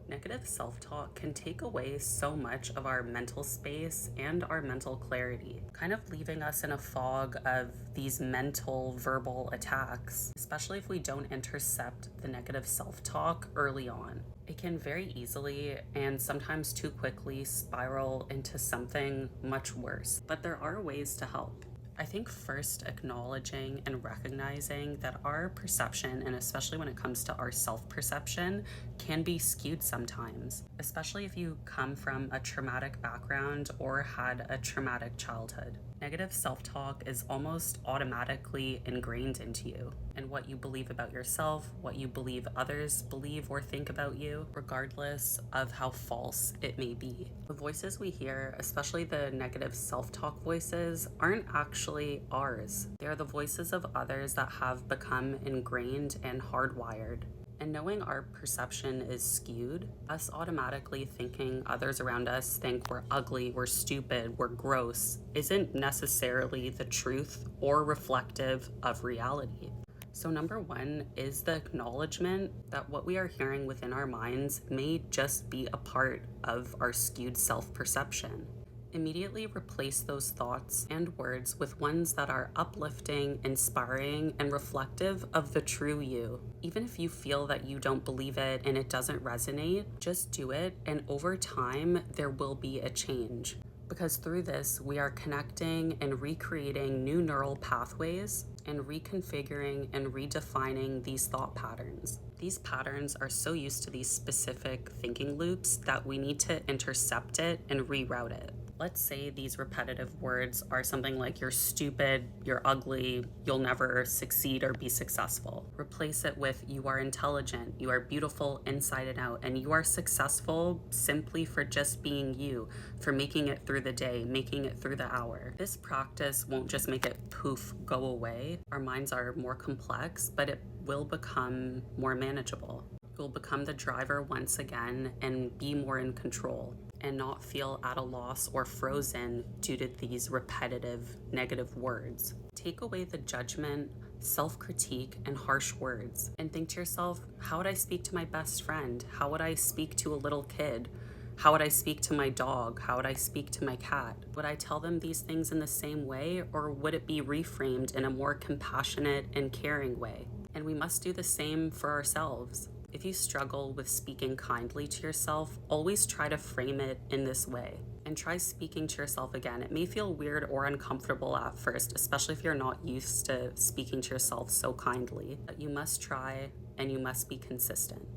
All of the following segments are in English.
Negative self-talk can take away so much of our mental space and our mental clarity, kind of leaving us in a fog of these mental verbal attacks, especially if we don't intercept the negative self-talk early on. It can very easily and sometimes too quickly spiral into something much worse, but there are ways to help. I think first acknowledging and recognizing that our perception, and especially when it comes to our self-perception, can be skewed sometimes, especially if you come from a traumatic background or had a traumatic childhood. Negative self-talk is almost automatically ingrained into you, and what you believe about yourself, what you believe others believe or think about you, regardless of how false it may be. The voices we hear, especially the negative self-talk voices, aren't actually ours. They're the voices of others that have become ingrained and hardwired. And knowing our perception is skewed, us automatically thinking others around us think we're ugly, we're stupid, we're gross, isn't necessarily the truth or reflective of reality. So number one is the acknowledgement that what we are hearing within our minds may just be a part of our skewed self-perception. Immediately replace those thoughts and words with ones that are uplifting, inspiring, and reflective of the true you. Even if you feel that you don't believe it and it doesn't resonate, just do it, and over time, there will be a change. Because through this, we are connecting and recreating new neural pathways and reconfiguring and redefining these thought patterns. These patterns are so used to these specific thinking loops that we need to intercept it and reroute it. Let's say these repetitive words are something like you're stupid, you're ugly, you'll never succeed or be successful. Replace it with you are intelligent, you are beautiful inside and out, and you are successful simply for just being you, for making it through the day, making it through the hour. This practice won't just make it poof, go away. Our minds are more complex, but it will become more manageable. You'll become the driver once again and be more in control, and not feel at a loss or frozen due to these repetitive negative words. Take away the judgment, self-critique, and harsh words, and think to yourself, how would I speak to my best friend? How would I speak to a little kid? How would I speak to my dog? How would I speak to my cat? Would I tell them these things in the same way, or would it be reframed in a more compassionate and caring way? And we must do the same for ourselves. If you struggle with speaking kindly to yourself, always try to frame it in this way. And try speaking to yourself again. It may feel weird or uncomfortable at first, especially if you're not used to speaking to yourself so kindly. But you must try, and you must be consistent.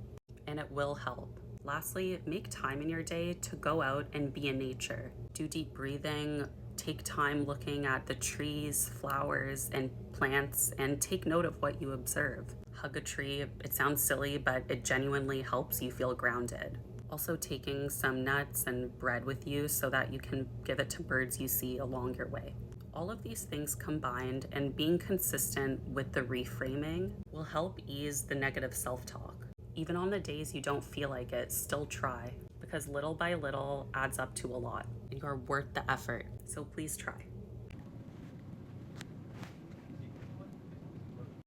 And it will help. Lastly, make time in your day to go out and be in nature. Do deep breathing. Take time looking at the trees, flowers, and plants, and take note of what you observe. Hug a tree. It sounds silly, but it genuinely helps you feel grounded. Also taking some nuts and bread with you so that you can give it to birds you see along your way. All of these things combined and being consistent with the reframing will help ease the negative self-talk. Even on the days you don't feel like it, still try, because little by little adds up to a lot. You are worth the effort, so please try.